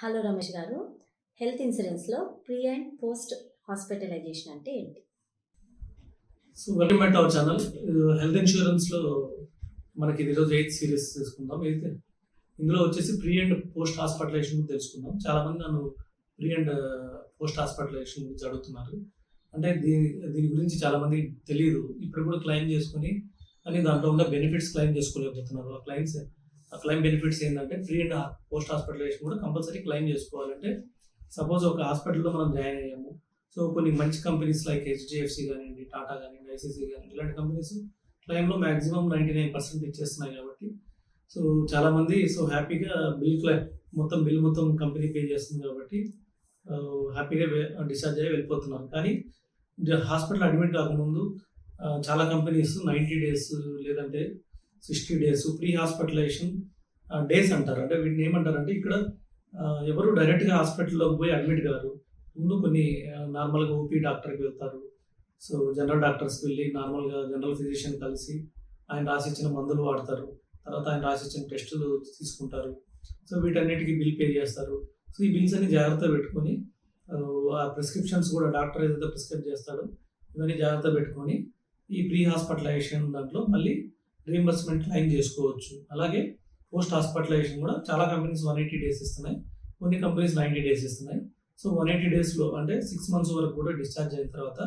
Hello Ramesh గారు, health ఇన్సూరెన్స్లో pre and post hospitalisation అంటే ఏంటి? So welcome back to our channel. Health ఇన్సూరెన్స్లో మనకి ఈరోజు 8th సిరీస్ తీసుకుందాం. అయితే ఇందులో వచ్చేసి ప్రీ అండ్ పోస్ట్ హాస్పిటలైజేషన్ గురించి తెలుసుకుందాం. చాలామంది నన్ను ప్రీ అండ్ పోస్ట్ హాస్పిటలైజేషన్ గురించి అడుగుతున్నారు. అంటే దీని గురించి చాలామంది తెలియదు. ఇప్పుడు కూడా క్లెయిమ్ చేసుకుని కానీ దాంట్లో ఉన్న బెనిఫిట్స్ క్లెయిమ్ చేసుకోలేకపోతున్నారు. ఆ క్లెయిమ్ బెనిఫిట్స్ ఏంటంటే ప్రీ అండ్ పోస్ట్ హాస్పిటలైజేషన్ కూడా కంపల్సరీ క్లెయిమ్ చేసుకోవాలంటే సపోజ్ ఒక హాస్పిటల్లో మనం జాయిన్ అయ్యాము. సో కొన్ని మంచి కంపెనీస్ లైక్ హెచ్డిఎఫ్సి కానివ్వండి, టాటా కానివ్వండి, ఐసీసీ కానివ్వండి, ఇలాంటి కంపెనీస్ క్లెయిమ్లో మ్యాక్సిమం 99% ఇచ్చేస్తున్నాయి కాబట్టి సో చాలామంది హ్యాపీగా మొత్తం బిల్ కంపెనీ పే చేస్తుంది కాబట్టి హ్యాపీగా డిశ్చార్జ్ అయ్యి వెళ్ళిపోతున్నారు. కానీ హాస్పిటల్ అడ్మిట్ కాకముందు చాలా కంపెనీస్ 90 days లేదంటే 60 days ప్రీ హాస్పిటలైజేషన్ డేస్ అంటారు. అంటే వీటిని ఏమంటారంటే ఇక్కడ ఎవరు డైరెక్ట్గా హాస్పిటల్లోకి పోయి అడ్మిట్ కారు. ముందు కొన్ని నార్మల్గా ఓపీ డాక్టర్కి వెళ్తారు. సో జనరల్ డాక్టర్స్కి వెళ్ళి నార్మల్గా జనరల్ ఫిజిషియన్ కలిసి ఆయన రాసిచ్చిన మందులు వాడతారు. తర్వాత ఆయన రాసిచ్చిన టెస్టులు తీసుకుంటారు. సో వీటన్నిటికీ బిల్ పే చేస్తారు. సో ఈ బిల్స్ అన్ని జాగ్రత్త పెట్టుకొని ఆ ప్రిస్క్రిప్షన్స్ కూడా డాక్టర్ ఏదైతే ప్రిస్క్రైబ్ చేస్తాడో ఇవన్నీ జాగ్రత్త పెట్టుకొని ఈ ప్రీ హాస్పిటలైజేషన్ దాంట్లో మళ్ళీ రీఎంబర్స్మెంట్ క్లెయిమ్ చేసుకోవచ్చు. అలాగే పోస్ట్ హాస్పిటలైజేషన్ కూడా చాలా కంపెనీస్ 180 days ఇస్తున్నాయి, కొన్ని కంపెనీస్ 90 days ఇస్తున్నాయి. సో 180 daysలో అంటే 6 months వరకు కూడా డిశ్చార్జ్ అయిన తర్వాత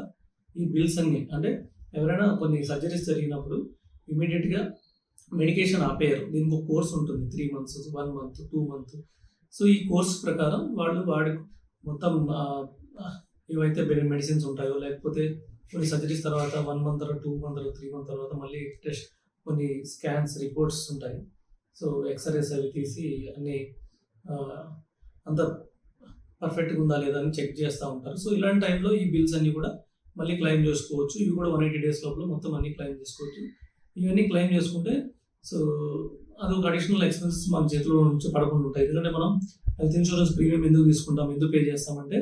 ఈ బిల్స్ అన్ని అంటే ఎవరైనా కొన్ని సర్జరీస్ జరిగినప్పుడు ఇమీడియట్గా మెడికేషన్ ఆపేయరు. దీనికి ఒక కోర్స్ ఉంటుంది, 3 months, 1 month, 2 months. సో ఈ కోర్స్ ప్రకారం వాడి మొత్తం ఏవైతే మెడిసిన్స్ ఉంటాయో లేకపోతే కొన్ని సర్జరీస్ తర్వాత 1 month, 2 months, 3 months తర్వాత మళ్ళీ టెస్ట్ కొన్ని స్కాన్స్ రిపోర్ట్స్ ఉంటాయి. సో ఎక్స్రేస్ అవి తీసి అన్నీ అంత పర్ఫెక్ట్గా ఉందా లేదా అని చెక్ చేస్తూ ఉంటారు. సో ఇలాంటి టైంలో ఈ బిల్స్ అన్నీ కూడా మళ్ళీ క్లెయిమ్ చేసుకోవచ్చు. ఇవి కూడా 180 days లోపల మొత్తం అన్నీ క్లెయిమ్ చేసుకోవచ్చు. ఇవన్నీ క్లెయిమ్ చేసుకుంటే సో అదొక అడిషనల్ ఎక్స్పెన్సెస్ మన చేతిలో నుంచి పడకుండా ఉంటాయి. ఎందుకంటే మనం హెల్త్ ఇన్సూరెన్స్ ప్రీమియం ఎందుకు తీసుకుంటాం, ఎందుకు పే చేస్తామంటే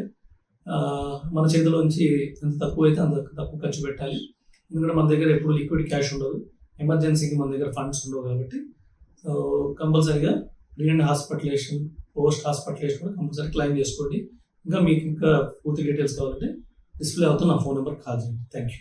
మన చేతిలో నుంచి ఎంత తక్కువ అయితే అంత తక్కువ ఖర్చు పెట్టాలి. ఎందుకంటే మన దగ్గర ఎప్పుడు లిక్విడ్ క్యాష్ ఉండదు, ఎమర్జెన్సీకి మన దగ్గర ఫండ్స్ ఉండవు కాబట్టి సో కంపల్సరీగా pre and hospitalization, post hospitalization కూడా కంపల్సరీ క్లెయిమ్ చేసుకోండి. ఇంకా మీకు పూర్తి డీటెయిల్స్ కావాలంటే డిస్ప్లే అవుతున్న నా ఫోన్ నెంబర్ కాల్ చేయండి. Thank you.